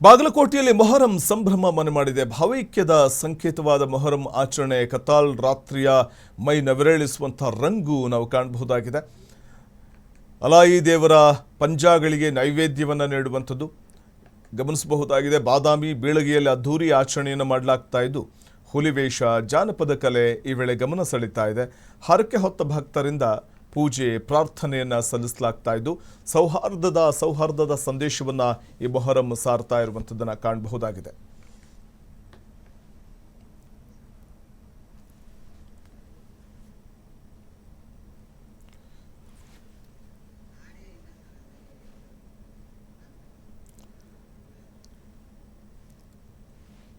ಬಾಗಲಕೋಟೆಯಲ್ಲಿ ಮೊಹರಂ ಸಂಭ್ರಮ ಮನೆ ಮಾಡಿದೆ. ಭಾವೈಕ್ಯದ ಸಂಕೇತವಾದ ಮೊಹರಂ ಆಚರಣೆ ಕತಾಲ್ ರಾತ್ರಿಯ ಮೈ ನವಿರೇಳಿಸುವಂತಹ ರಂಗು ನಾವು ಕಾಣಬಹುದಾಗಿದೆ. ಅಲಾಯಿ ದೇವರ ಪಂಜಾಗಳಿಗೆ ನೈವೇದ್ಯವನ್ನು ನೀಡುವಂಥದ್ದು ಗಮನಿಸಬಹುದಾಗಿದೆ. ಬಾದಾಮಿ ಬೀಳಗಿಯಲ್ಲಿ ಅದ್ಧೂರಿ ಆಚರಣೆಯನ್ನು ಮಾಡಲಾಗ್ತಾ ಇದ್ದು ಹುಲಿವೇಷ ಜಾನಪದ ಕಲೆ ಈ ವೇಳೆ ಗಮನ ಸೆಳೀತಾ ಇದೆ. ಹರಕೆ ಹೊತ್ತ ಭಕ್ತರಿಂದ ಪೂಜೆ ಪ್ರಾರ್ಥನೆಯನ್ನು ಸಲ್ಲಿಸಲಾಗ್ತಾ ಇದ್ದು ಸೌಹಾರ್ದದ ಸಂದೇಶವನ್ನು ಈ ಮೊಹರಂ ಸಾರ್ತಾ ಇರುವಂಥದ್ದನ್ನು ಕಾಣಬಹುದಾಗಿದೆ.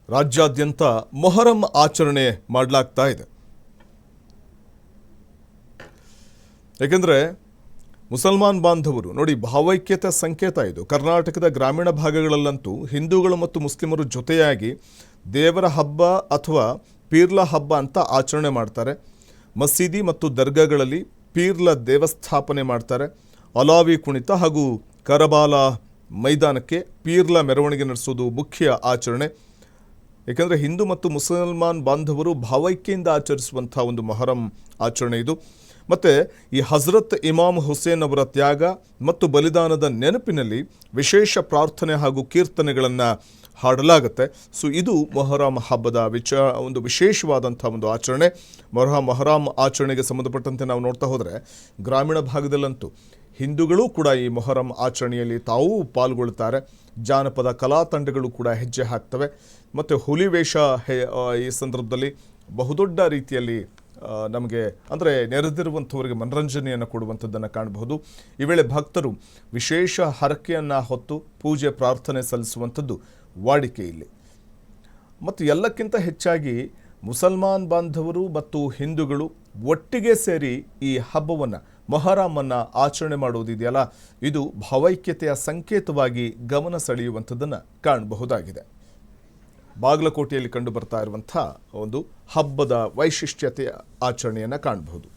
ರಾಜ್ಯಾದ್ಯಂತ ಮೊಹರಂ ಆಚರಣೆ ಮಾಡಲಾಗ್ತಾ ಇದೆ. ಏಕೆಂದರೆ ಮುಸಲ್ಮಾನ್ ಬಾಂಧವರು ನೋಡಿ, ಭಾವೈಕ್ಯತೆ ಸಂಕೇತ ಇದು. ಕರ್ನಾಟಕದ ಗ್ರಾಮೀಣ ಭಾಗಗಳಲ್ಲಂತೂ ಹಿಂದೂಗಳು ಮತ್ತು ಮುಸ್ಲಿಮರು ಜೊತೆಯಾಗಿ ದೇವರ ಹಬ್ಬ ಅಥವಾ ಪೀರ್ಲ ಹಬ್ಬ ಅಂತ ಆಚರಣೆ ಮಾಡ್ತಾರೆ. ಮಸೀದಿ ಮತ್ತು ದರ್ಗಾಗಳಲ್ಲಿ ಪೀರ್ಲ ದೇವಸ್ಥಾಪನೆ ಮಾಡ್ತಾರೆ. ಅಲಾವಿ ಕುಣಿತ ಹಾಗೂ ಕರಬಾಲ ಮೈದಾನಕ್ಕೆ ಪೀರ್ಲ ಮೆರವಣಿಗೆ ನಡೆಸೋದು ಮುಖ್ಯ ಆಚರಣೆ. ಏಕೆಂದರೆ ಹಿಂದೂ ಮತ್ತು ಮುಸಲ್ಮಾನ್ ಬಾಂಧವರು ಭಾವೈಕ್ಯೆಯಿಂದ ಆಚರಿಸುವಂಥ ಒಂದು ಮೊಹರಂ ಆಚರಣೆ ಇದು. ಮತ್ತು ಈ ಹಜರತ್ ಇಮಾಮ್ ಹುಸೇನ್ ಅವರ ತ್ಯಾಗ ಮತ್ತು ಬಲಿದಾನದ ನೆನಪಿನಲ್ಲಿ ವಿಶೇಷ ಪ್ರಾರ್ಥನೆ ಹಾಗೂ ಕೀರ್ತನೆಗಳನ್ನು ಹಾಡಲಾಗುತ್ತೆ. ಸೊ ಇದು ಮೊಹರಂ ಹಬ್ಬದ ಒಂದು ವಿಶೇಷವಾದಂಥ ಒಂದು ಆಚರಣೆ. ಮೊಹರಂ ಆಚರಣೆಗೆ ಸಂಬಂಧಪಟ್ಟಂತೆ ನಾವು ನೋಡ್ತಾ ಹೋದರೆ ಗ್ರಾಮೀಣ ಭಾಗದಲ್ಲಂತೂ ಹಿಂದೂಗಳೂ ಕೂಡ ಈ ಮೊಹರಂ ಆಚರಣೆಯಲ್ಲಿ ತಾವೂ ಪಾಲ್ಗೊಳ್ತಾರೆ. ಜಾನಪದ ಕಲಾ ತಂಡಗಳು ಕೂಡ ಹೆಜ್ಜೆ ಹಾಕ್ತವೆ. ಮತ್ತು ಹುಲಿವೇಷ ಈ ಸಂದರ್ಭದಲ್ಲಿ ಬಹುದೊಡ್ಡ ರೀತಿಯಲ್ಲಿ ನಮಗೆ ಅಂದರೆ ನೆರೆದಿರುವಂಥವರಿಗೆ ಮನರಂಜನೆಯನ್ನು ಕೊಡುವಂಥದ್ದನ್ನು ಕಾಣಬಹುದು. ಈ ವೇಳೆ ಭಕ್ತರು ವಿಶೇಷ ಹರಕೆಯನ್ನು ಹೊತ್ತು ಪೂಜೆ ಪ್ರಾರ್ಥನೆ ಸಲ್ಲಿಸುವಂಥದ್ದು ವಾಡಿಕೆ ಇಲ್ಲಿ. ಮತ್ತು ಎಲ್ಲಕ್ಕಿಂತ ಹೆಚ್ಚಾಗಿ ಮುಸಲ್ಮಾನ್ ಬಾಂಧವರು ಮತ್ತು ಹಿಂದೂಗಳು ಒಟ್ಟಿಗೆ ಸೇರಿ ಈ ಹಬ್ಬವನ್ನು ಮೊಹರಮನ್ನು ಆಚರಣೆ ಮಾಡುವುದಿದೆಯಲ್ಲ, ಇದು ಭಾವೈಕ್ಯತೆಯ ಸಂಕೇತವಾಗಿ ಗಮನ ಸೆಳೆಯುವಂಥದ್ದನ್ನು ಕಾಣಬಹುದಾಗಿದೆ. ಬಾಗಲಕೋಟೆಯಲ್ಲಿ ಕಂಡು ಬರ್ತಾ ಇರುವಂಥ ಒಂದು ಹಬ್ಬದ ವೈಶಿಷ್ಟ್ಯತೆಯ ಆಚರಣೆಯನ್ನು ಕಾಣಬಹುದು.